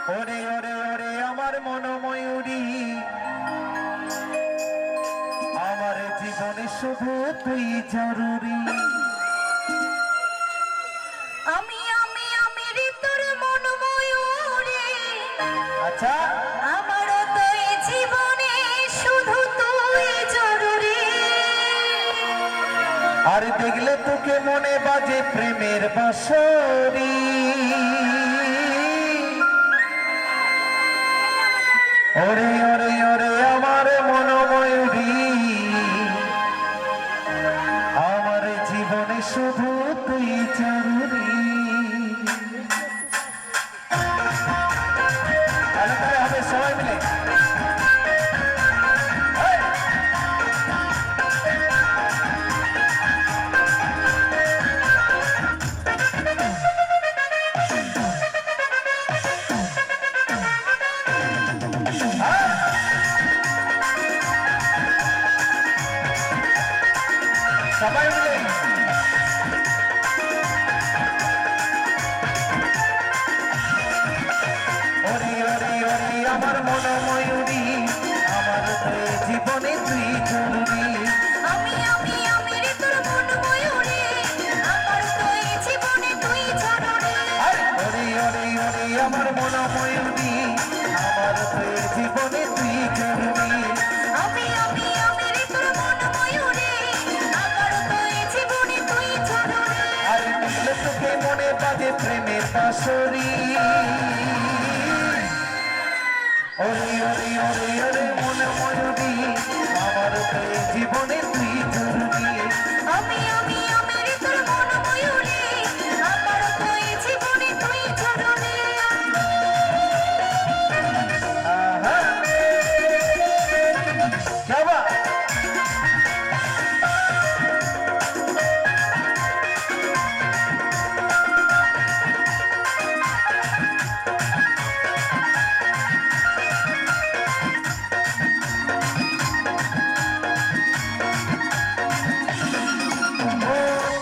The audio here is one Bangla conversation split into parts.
ওরে ওরে ওরে আমার মনোময়ূরী, আমার জীবনে শুধু তুই জরুরি। আমি আমি আমি রে তোর মনোময়ূরী, আচ্ছা আমারও তো এই জীবনে শুধু তুই জরুরি। আর দেখলে তোকে মনে বাজে প্রেমের বাঁশরি। ওরে ওরে ওরে আমার মনোময়ূরী, আমার জীবনে শুধু তুই জরুরি। তাহলে তাহলে হবে সবাই মিলে। সবাই মিলে ওরে ওরে ওরে আমার মনোময়ূরী, আমার তো জীবনে তুই জরুরি। আমি আমি আমি রে তোর মনোময়ূরী, আমার তো এই জীবনে তুই জরুরি। ওরে ওরে ওরে আমার মনোময়ূরী, আমার তো জীবনে তুই জরুরি। আমি আমি আমি রে তোর মনোময়ূরী, আমার তো এই জীবনে তুই জরুরি। আর দেখলে তোকে মনে বাজে প্রেমের বাঁশরি। ওরে ওরে ওরে ওরে মনোময়ূরী, আমার তো জীবনে তুই জরুরি। আমি আমি আমি রে তোর মনোময়ূরী, আমার তো এই জীবনে তুই জরুরি। আহা क्या बात।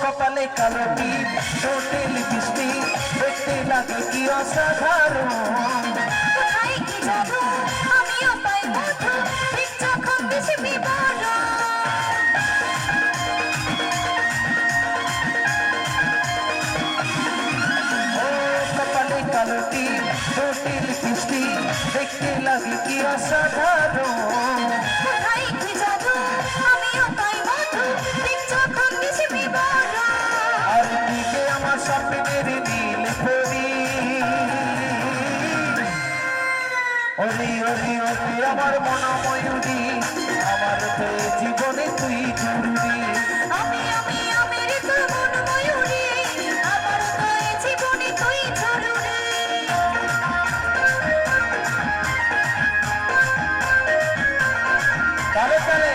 কপালে কালো টিপ, ঠোঁটে লিপস্টিক, দেখতে লাগে কি অসাধারণ। কোথায় কি যাবো আমিও পাই মধু, ঠিক যখন বেশি বিবরণ। ও কপালে কালো টিপ, ঠোঁটে লিপস্টিক, দেখতে লাগে কি অসাধারণ। কোথায় কি যাবো আমিও পাই মধু, ঠিক যখন বেশি বিবরণ। আর দিকে আমার স্বপ্নের নীল পরি। ওরে ওরে ওরে আমার মনোময়ূরী, আমার তো জীবনে তুই জরুরি। আমি আমি আমি রে তোর মনোময়ূরী, আমার তো এই জীবনে তুই জরুরি। তালে তালে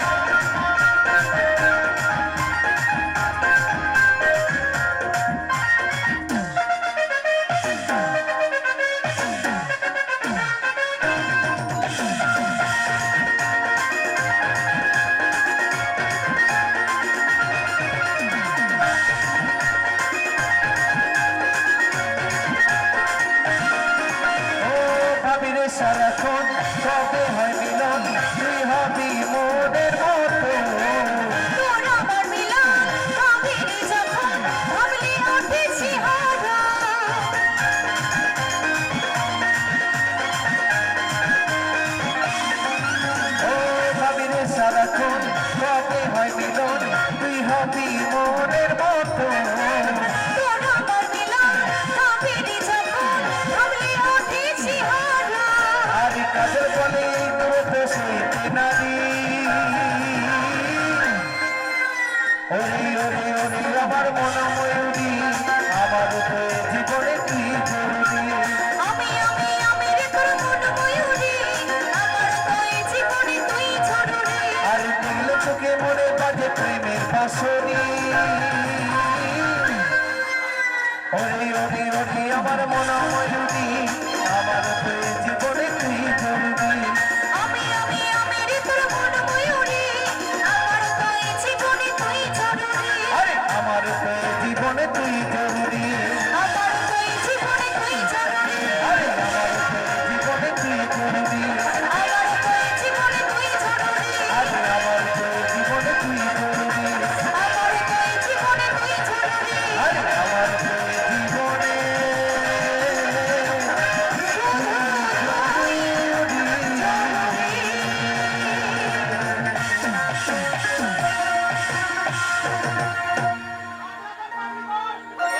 ভাবিরে সারাক্ষণ কবে হয় মিলন, তুই হবি মোদের মতো। তোর আমার মিলন ভাবিনি যখন, ভাবলে ওঠে শিহরণ। ও ভাবিরে সারাক্ষণ কবে হয় মিলন, তুই হবি মোদের মতো। তোর আমার মিলন ভাবিনি যখন, ভাবলে ওঠে শিহরণ। আর কাদের বলে এই দূরত্ব সইতে নারী। ওরে ওরে ওরে আমার মনোময়ূরী, আমার তো জীবনে তুই জরুরি। আমি আমি আমি রে তোর মনোময়ূরী, আমার তো এই জীবনে তুই জরুরি। আর দেখলে তোকে মনে বাজে প্রেমের বাঁশরি। ওরে ওরে ওরে আমার মনোময়ূরী,